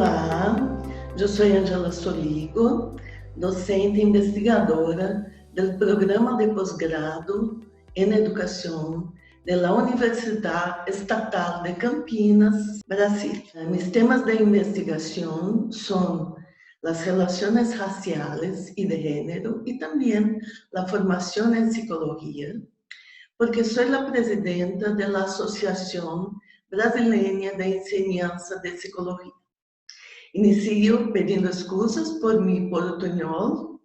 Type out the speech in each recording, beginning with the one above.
Olá, eu sou Angela Soligo, docente e investigadora do Programa de Posgrado em Educação da Universidade Estatal de Campinas, Brasil. Mis temas de investigação são as relações raciais e de gênero e também a formação em psicologia, porque sou a presidenta da Associação Brasileira de Enseñanza de Psicologia. Inicio pedindo excusas por mi portuñol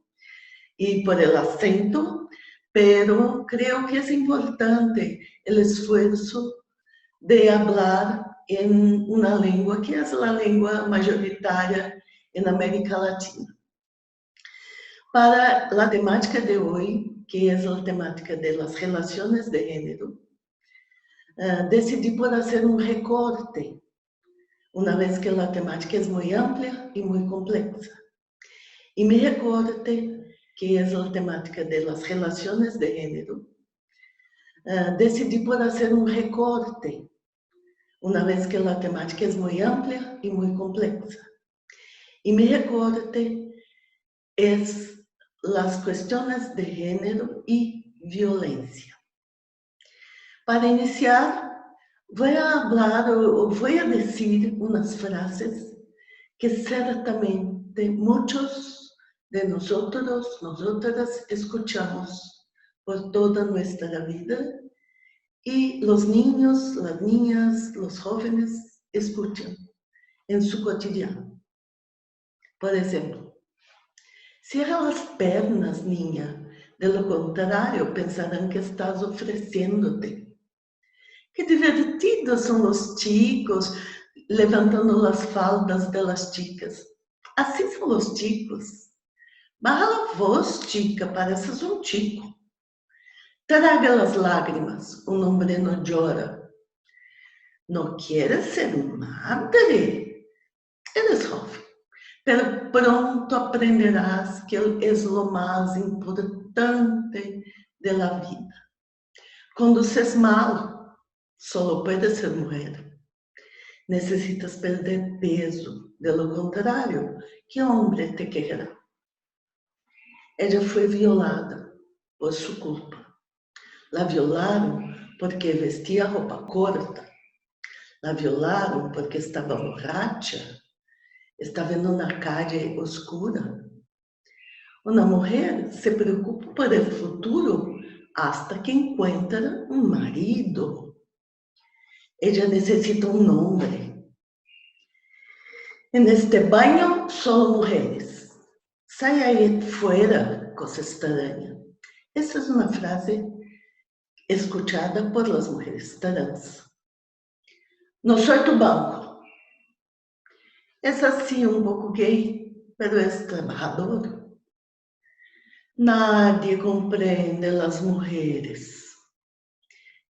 y por el acento, pero creo que es importante el esfuerzo de hablar en una lengua que es la lengua mayoritaria en América Latina. Para la temática de hoy, que es la temática de las relaciones de género, decidí por hacer un recorte, una vez que la temática es muy amplia y muy compleja. Y mi recorte, que es la temática de las relaciones de género, decidí por hacer un recorte, una vez que la temática es muy amplia y muy compleja. Y mi recorte es las cuestiones de género y violencia. Para iniciar, voy a hablar o voy a decir unas frases que certamente muchos de nosotras escuchamos por toda nuestra vida y los niños, las niñas, los jóvenes escuchan en su cotidiano. Por ejemplo, cierra las pernas, niña, de lo contrario pensarán que estás ofreciéndote. Qué divertidos son los chicos levantando las faldas de las chicas. Así son los chicos. Baja la voz, chica, pareces un chico. Traga las lágrimas, un hombre no llora. No quieres ser madre. Eres joven, pero pronto aprenderás que es lo más importante de la vida. Conduces mal, solo puedes ser mujer. Necesitas perder peso, de lo contrario, ¿qué hombre te querrá? Ella fue violada por su culpa. La violaron porque vestía ropa corta. La violaron porque estaba borracha. Estaba en una calle oscura. Una mujer se preocupa por el futuro hasta que encuentra un marido. Ella necesita un hombre. En este baño solo mujeres. Sai aí fuera, cosa extraña. Esa es una frase escuchada por las mujeres trans. No soy tu banco. Es así un poco gay, pero es trabajador. Nadie comprende las mujeres.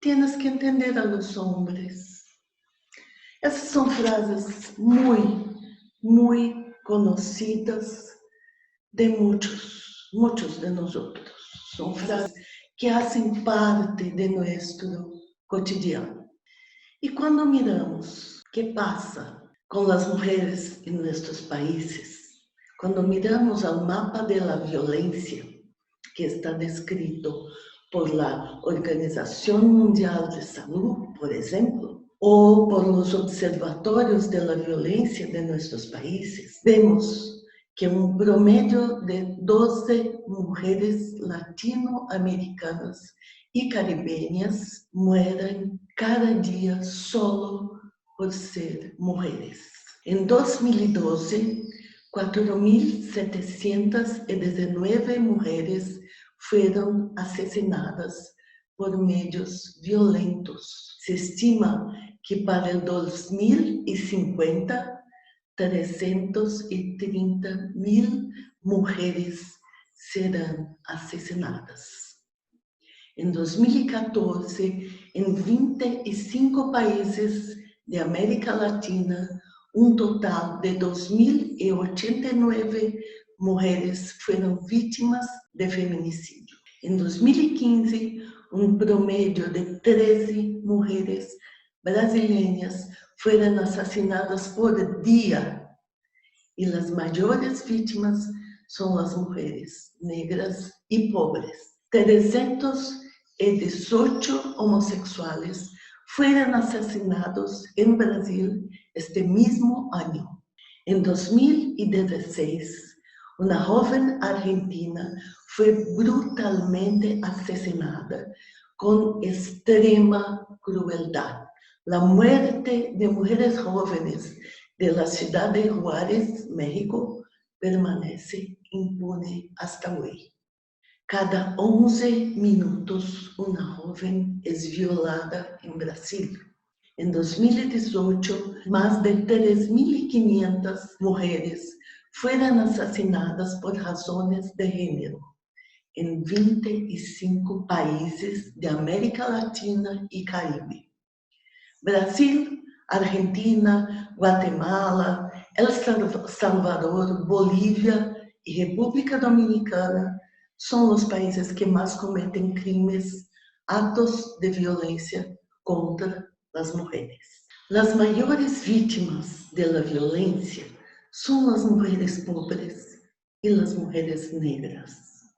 Tienes que entender a los hombres. Essas são frases muy conocidas de muchos de nosotros. Son frases que hacen parte de nuestro cotidiano. Y cuando miramos qué pasa con las mujeres en nuestros países, cuando miramos al mapa de la violencia que está descrito por la Organización Mundial de Salud, por ejemplo, o por los observatorios de la violencia de nuestros países, vemos que un promedio de 12 mujeres latinoamericanas y caribeñas mueren cada día solo por ser mujeres. En 2012, 4.719 mujeres fueron asesinadas por medios violentos. Se estima que para el 2050, 330.000 mujeres serán asesinadas. En 2014, en 25 países de América Latina, un total de 2.089 mujeres fueron víctimas de feminicidio. En 2015, un promedio de 13 mujeres brasileñas fueron asesinadas por día y las mayores víctimas son las mujeres negras y pobres. 318 homosexuales fueron asesinados en Brasil este mismo año. En 2016, una joven argentina fue brutalmente asesinada con extrema crueldad. La muerte de mujeres jóvenes de la ciudad de Juárez, México, permanece impune hasta hoy. Cada 11 minutos una joven es violada en Brasil. En 2018, más de 3.500 mujeres fueron asesinadas por razones de género en 25 países de América Latina y Caribe. Brasil, Argentina, Guatemala, El Salvador, Bolívia y República Dominicana son los países que más cometen crímenes, actos de violencia contra las mujeres. Las mayores víctimas de la violencia son las mujeres pobres y las mujeres negras.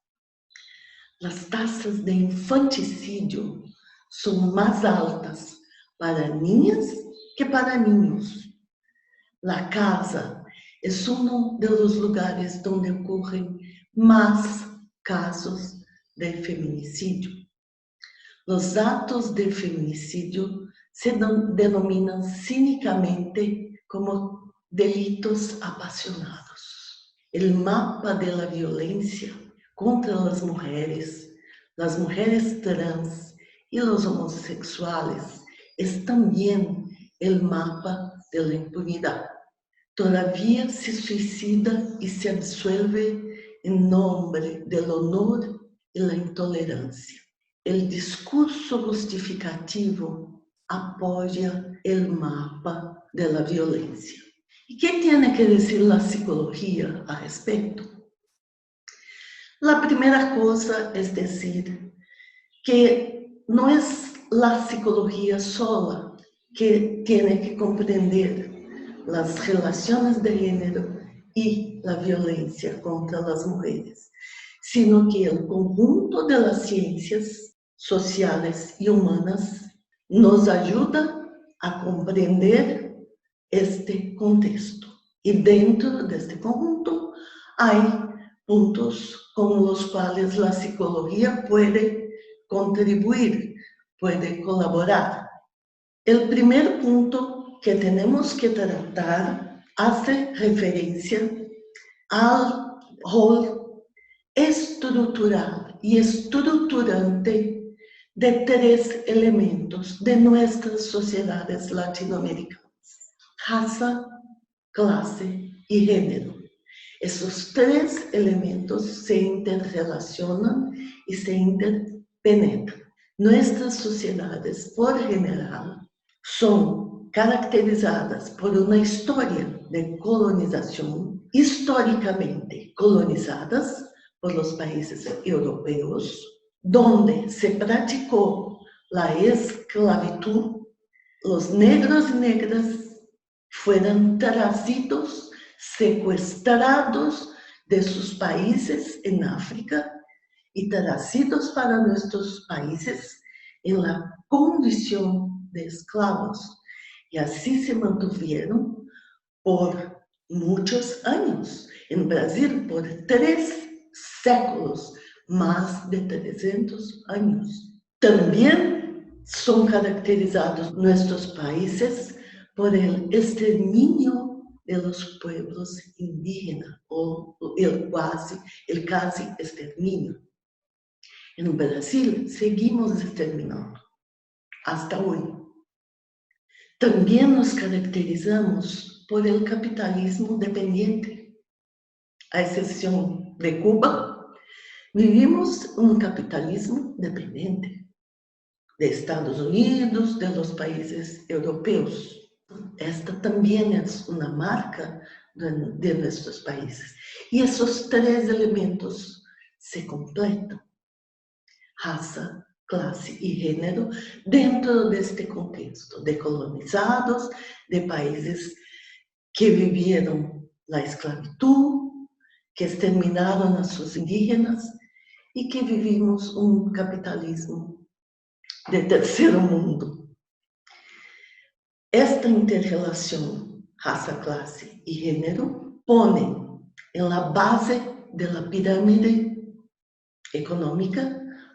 Las tasas de infanticidio son más altas para niñas que para niños. La casa es uno de los lugares donde ocurren más casos de feminicidio. Los actos de feminicidio se denominan cínicamente como delitos apasionados. El mapa de la violencia contra las mujeres trans y los homosexuales es también el mapa de la impunidad. Todavía se suicida y se absuelve en nombre del honor y la intolerancia. El discurso justificativo apoya el mapa de la violencia. ¿Y qué tiene que decir la psicología al respecto? La primera cosa es decir que no es la psicología sola que tiene que comprender las relaciones de género y la violencia contra las mujeres, sino que el conjunto de las ciencias sociales y humanas nos ayuda a comprender este contexto. Y dentro de este conjunto hay puntos con los cuales la psicología puede contribuir, puede colaborar. El primer punto que tenemos que tratar hace referencia al rol estructural y estructurante de 3 elementos de nuestras sociedades latinoamericanas: raza, clase y género. Esos 3 elementos se interrelacionan y se interpenetran. Nuestras sociedades, por general, son caracterizadas por una historia de colonización, históricamente colonizadas por los países europeos, donde se practicó la esclavitud. Los negros y negras fueron traídos, secuestrados de sus países en África y traídos para nuestros países en la condición de esclavos. Y así se mantuvieron por muchos años. En Brasil, por 3 séculos, más de 300 años. También son caracterizados nuestros países por el exterminio de los pueblos indígenas, o el casi exterminio. En Brasil seguimos exterminando hasta hoy. También nos caracterizamos por el capitalismo dependiente. A excepción de Cuba, vivimos un capitalismo dependiente de Estados Unidos, de los países europeos. Esta también es una marca de nuestros países. Y esos 3 elementos se completan: raza, clase y género, dentro de este contexto de colonizados, de países que vivieron la esclavitud, que exterminaron a sus indígenas y que vivimos un capitalismo de tercer mundo. Esta interrelación raza, clase y género pone en la base de la pirámide económica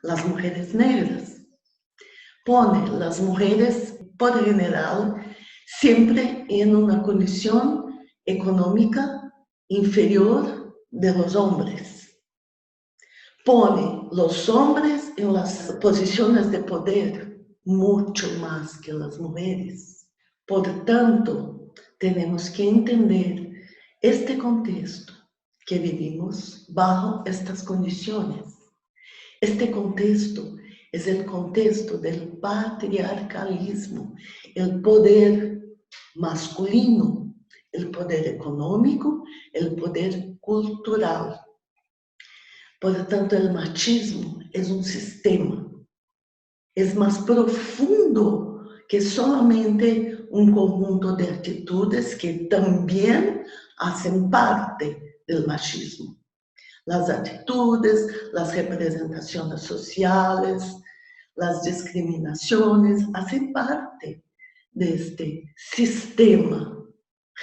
las mujeres negras. Pone las mujeres, por general, siempre en una condición económica inferior de los hombres. Pone los hombres en las posiciones de poder mucho más que las mujeres. Por tanto, tenemos que entender este contexto que vivimos bajo estas condiciones. Este contexto es el contexto del patriarcalismo, el poder masculino, el poder económico, el poder cultural. Por lo tanto, el machismo es un sistema, es más profundo que solamente un conjunto de actitudes que también hacen parte del machismo. Las actitudes, las representaciones sociales, las discriminaciones hacen parte de este sistema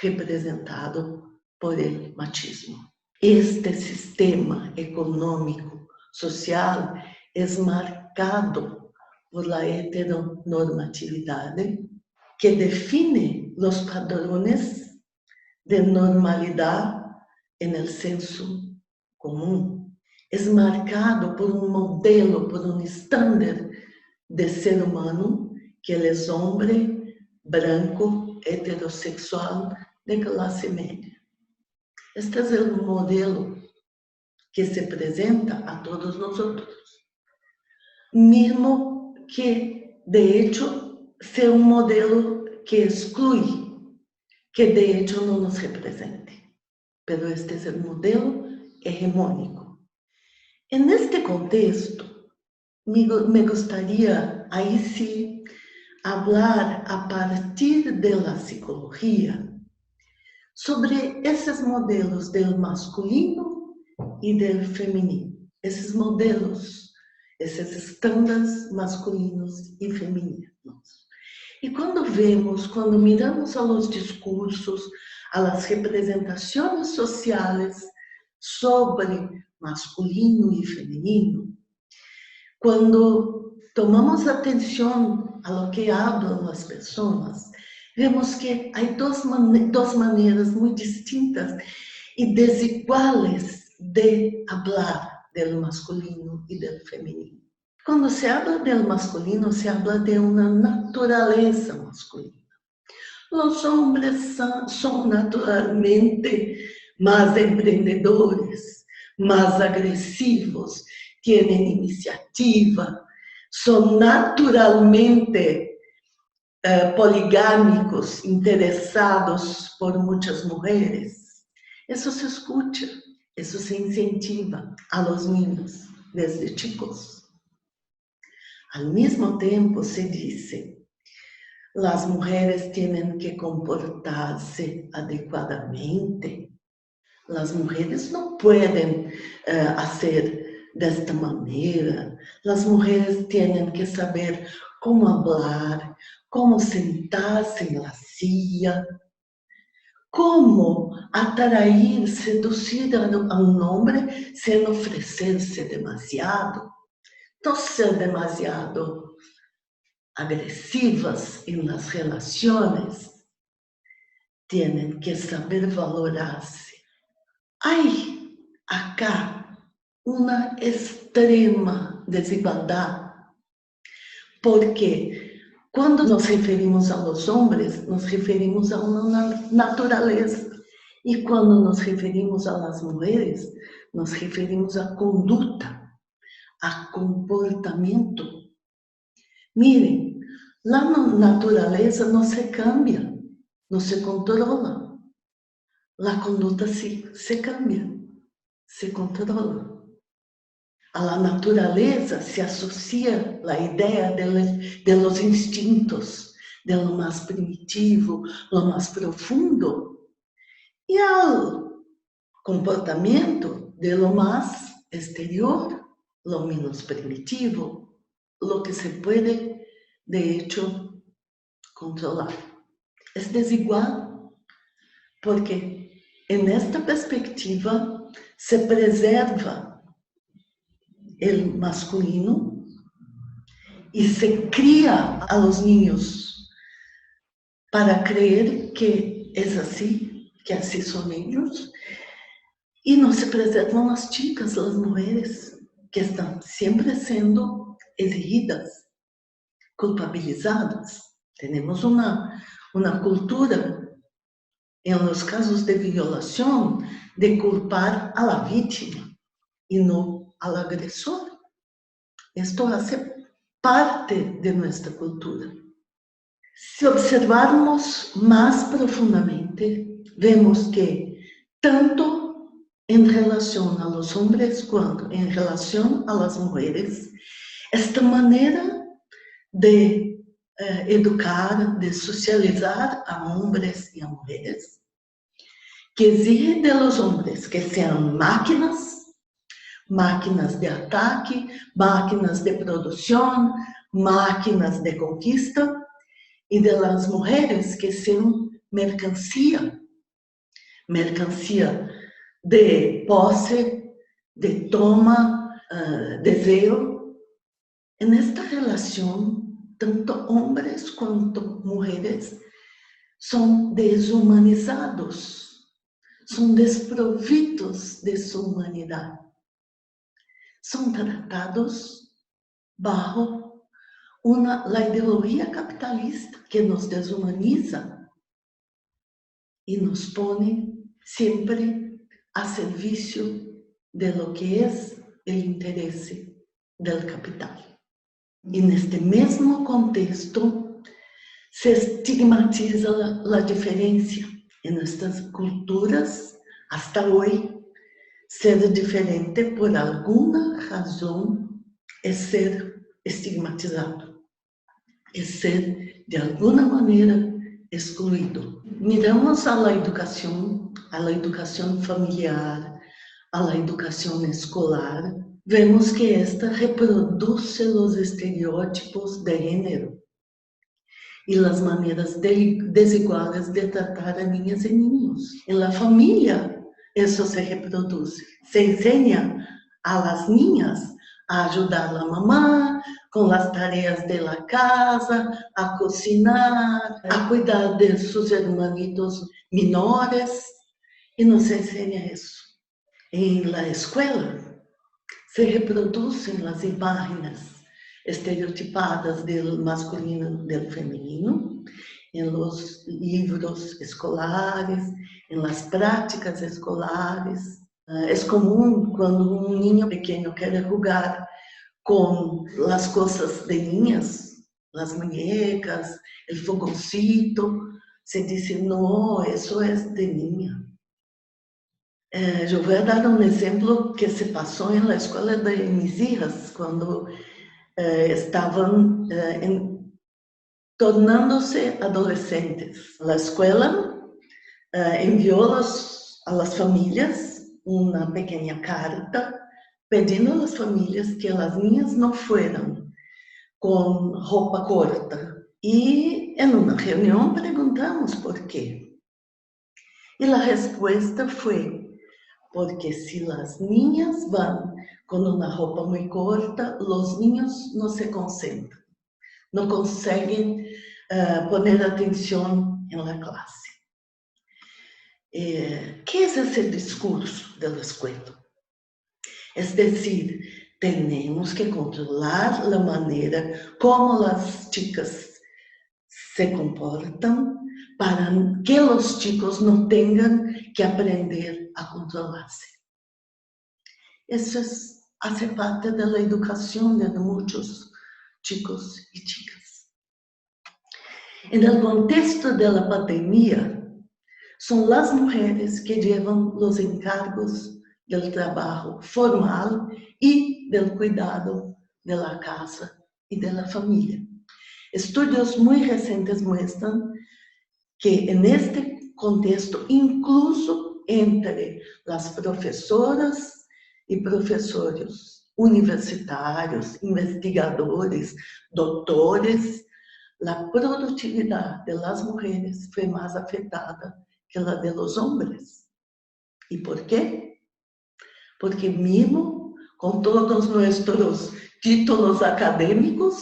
representado por el machismo. Este sistema económico, social, es marcado por la heteronormatividad que define los padrones de normalidad en el senso común. Es marcado por un modelo, por un estándar de ser humano que él es hombre branco, heterosexual, de clase media. Este es el modelo que se presenta a todos nosotros. Mismo que, de hecho, sea un modelo que excluye, que de hecho no nos represente. Pero este es el modelo hegemónico. En este contexto, me gustaría, ahí sí, hablar a partir de la psicología sobre esos modelos del masculino y del femenino. Esos modelos, esos estándares masculinos y femeninos. Y cuando miramos a los discursos, a las representaciones sociales sobre masculino y femenino, cuando tomamos atención a lo que hablan las personas, vemos que hay dos maneras muy distintas y desiguales de hablar del masculino y del femenino. Cuando se habla del masculino, se habla de una naturaleza masculina. Los hombres son naturalmente más emprendedores, más agresivos, tienen iniciativa, son naturalmente poligámicos, interesados por muchas mujeres. Eso se escucha, eso se incentiva a los niños desde chicos. Al mismo tiempo se dice, las mujeres tienen que comportarse adecuadamente. Las mujeres no pueden hacer de esta manera. Las mujeres tienen que saber cómo hablar, cómo sentarse en la silla, cómo atraer, seducir a un hombre sin ofrecerse demasiado, no ser demasiado agresivas en las relaciones. Tienen que saber valorarse. Hay acá una extrema desigualdad, porque cuando nos referimos a los hombres, nos referimos a una naturaleza, y cuando nos referimos a las mujeres, nos referimos a conducta, a comportamiento. Miren, la naturaleza no se cambia, no se controla. La conducta sí se cambia, se controla. A la naturaleza se asocia la idea de los instintos, de lo más primitivo, lo más profundo. Y al comportamiento de lo más exterior, lo menos primitivo, lo que se puede, de hecho, controlar. Es desigual porque en esta perspectiva se preserva el masculino y se cría a los niños para creer que es así, que así son ellos, y no se preservan las chicas, las mujeres, que están siempre siendo exigidas, culpabilizadas. Tenemos una cultura, en los casos de violación, de culpar a la víctima y no al agresor. Esto hace parte de nuestra cultura. Si observarmos más profundamente, vemos que tanto en relación a los hombres cuanto en relación a las mujeres, esta manera de educar, de socializar a hombres y a mujeres, que exige de los hombres que sean máquinas de ataque, máquinas de producción, máquinas de conquista, y de las mujeres que sean mercancía de pose, de toma, deseo. En esta relación, tanto hombres cuanto mujeres son deshumanizados, son desprovidos de su humanidad. Son tratados bajo la ideología capitalista que nos deshumaniza y nos pone siempre a servicio de lo que es el interés del capital. Y en este mismo contexto se estigmatiza la diferencia. En nuestras culturas, hasta hoy, ser diferente por alguna razón es ser estigmatizado, es ser de alguna manera excluido. Miramos a la educación familiar, a la educación escolar, vemos que esta reproduce los estereotipos de género y las maneras desiguales de tratar a niñas y niños. En la familia, eso se reproduce. Se enseña a las niñas a ayudar a la mamá con las tareas de la casa, a cocinar, a cuidar de sus hermanitos menores, y no se enseña eso. En la escuela se reproducen las imágenes estereotipadas del masculino y del femenino, en los libros escolares, en las prácticas escolares. Es común cuando un niño pequeño quiere jugar con las cosas de niñas, las muñecas, el fogoncito, se dice, no, eso es de niña. Yo voy a dar un ejemplo que se pasó en la escuela de mis hijas, cuando estaban tornándose adolescentes. La escuela envió a las familias una pequeña carta pidiendo a las familias que las niñas no fueran con ropa corta. Y en una reunión preguntamos por qué. Y la respuesta fue, porque si las niñas van con una ropa muy corta, los niños no se concentran, no consiguen poner atención en la clase. ¿Qué es ese discurso de la escuela? Es decir, tenemos que controlar la manera como las chicas se comportan para que los chicos no tengan que aprender a controlarse. Eso hace parte de la educación de muchos chicos y chicas. En el contexto de la pandemia, son las mujeres que llevan los encargos del trabajo formal y del cuidado de la casa y de la familia. Estudios muy recientes muestran que en este contexto incluso entre as professoras e professores universitários, investigadores, doutores, a produtividade das mulheres foi mais afetada que a dos homens. E por quê? Porque mesmo com todos nossos títulos acadêmicos,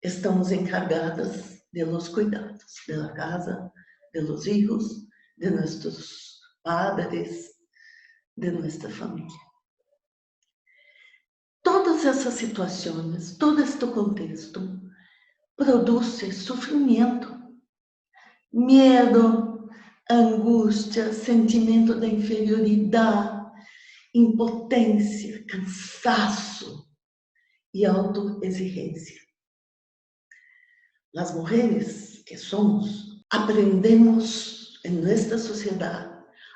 estamos encargadas de los cuidados de la casa, de los hijos, de nuestros padres, de nuestra familia. Todas essas situações, todo este contexto, produz sofrimento, medo, angústia, sentimento de inferioridade, impotência, cansaço e autoexigência. As mulheres que somos, aprendemos em nossa sociedade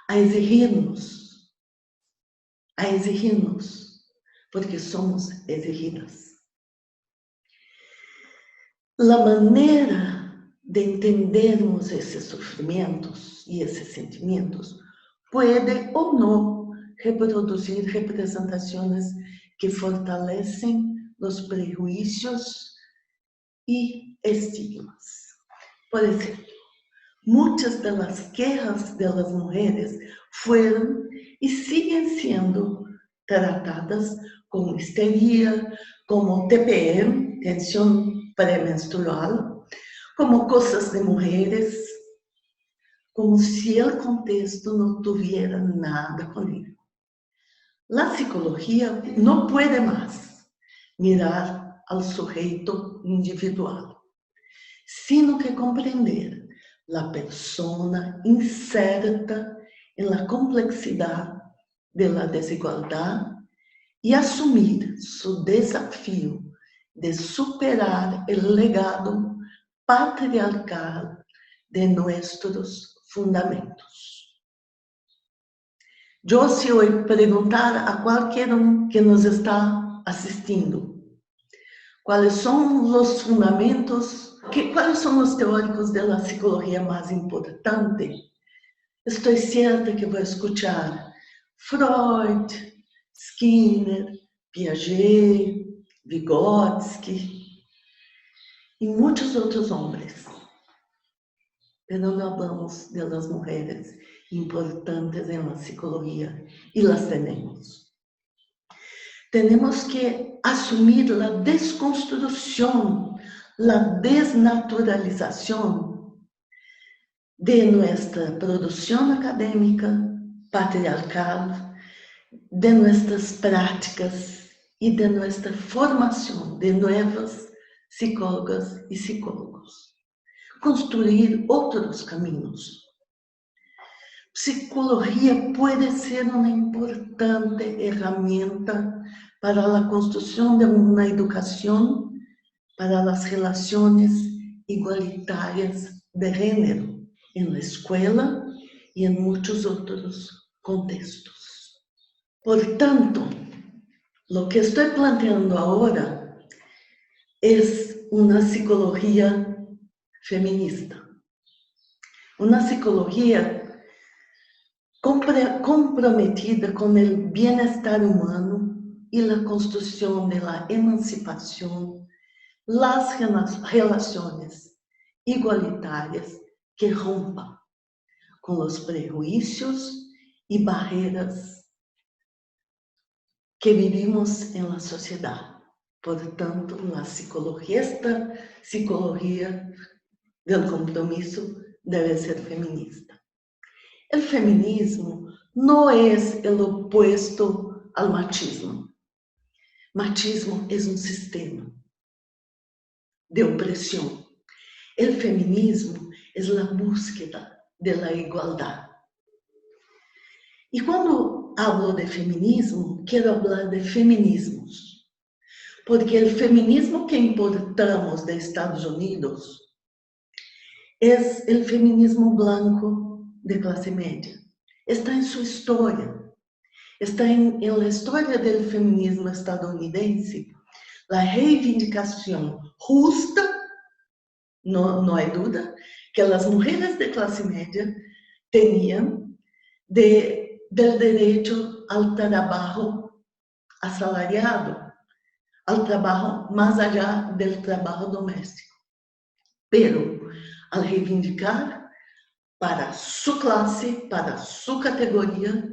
a exigir-nos, porque somos exigidas. A maneira de entendermos esses sofrimentos e esses sentimentos pode ou não reproduzir representações que fortalecem os prejuízos e estigmas. Por exemplo, muitas das queixas das mulheres foram e seguem sendo tratadas como histeria, como TPM, tensão pré-menstrual, como coisas de mulheres, como se o contexto não tivesse nada com ele. A psicologia não pode mais mirar ao sujeito individual, sino que compreender a persona inserta em la complexidade de la desigualdade e assumir seu desafio de superar o legado patriarcal de nossos fundamentos. Eu, se hoje perguntar a qualquer que nos está assistindo, quais são os fundamentos, quais são os teóricos da psicologia mais importantes, estou certa que vou escutar Freud, Skinner, Piaget, Vygotsky e muitos outros homens. Mas não falamos das mulheres importantes na psicologia e las temos. Temos que assumir a desconstrução, a desnaturalização de nossa produção acadêmica patriarcal, de nossas práticas e de nossa formação de novas psicólogas e psicólogos. Construir outros caminhos. Psicologia pode ser uma importante ferramenta para a construção de uma educação para as relações igualitárias de gênero na escola e em muitos outros contextos. Portanto, o que estou planteando agora é uma psicologia feminista. Uma psicologia comprometida com o bem-estar humano e a construção da emancipação, as relações igualitárias que rompam com os prejuízos e barreiras que vivimos na sociedade. Portanto, esta psicologia do compromisso deve ser feminista. O feminismo não é o opuesto ao machismo. Machismo é um sistema de opressão. O feminismo é a búsqueda da igualdade. E quando hablo de feminismo, quero falar de feminismos. Porque o feminismo que importamos de Estados Unidos é o feminismo branco de classe média. Está em sua história. Está em la história do feminismo estadunidense a reivindicação justa, não há dúvida, que as mulheres de classe média tinham del derecho al trabajo asalariado, al trabajo más allá del trabajo doméstico. Pero al reivindicar para su clase, para su categoría,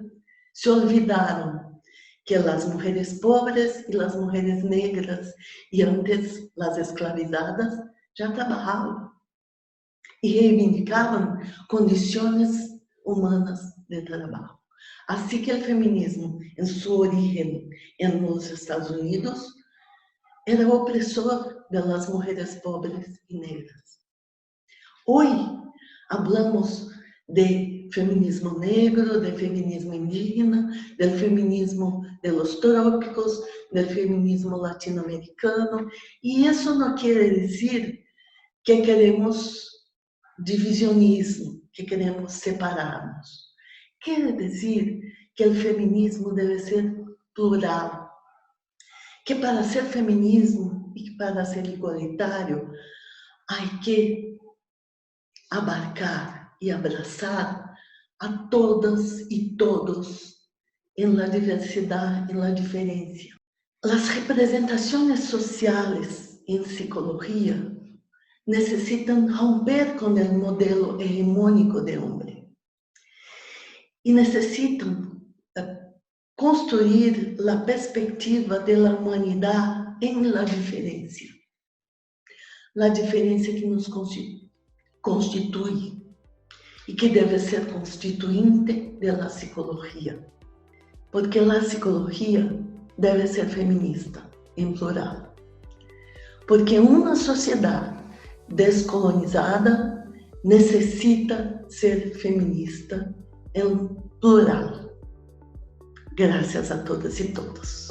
se olvidaron que las mujeres pobres y las mujeres negras y antes las esclavizadas ya trabajaban y reivindicaban condiciones humanas de trabajo. Así que el feminismo, en su origen en los Estados Unidos, era opresor de las mujeres pobres y negras. Hoy hablamos de feminismo negro, de feminismo indígena, del feminismo de los trópicos, del feminismo latinoamericano, y eso no quiere decir que queremos divisionismo, que queremos separarnos. Quiere decir que el feminismo debe ser plural, que para ser feminismo y para ser igualitario hay que abarcar y abrazar a todas y todos en la diversidad, en la diferencia. Las representaciones sociales en psicología necesitan romper con el modelo hegemónico de hombre y necesitan construir la perspectiva de la humanidad en la diferencia que nos constituye y que debe ser constituinte de la psicología, porque la psicología debe ser feminista, en plural, porque una sociedad descolonizada necesita ser feminista en plural. Gracias a todas y todos.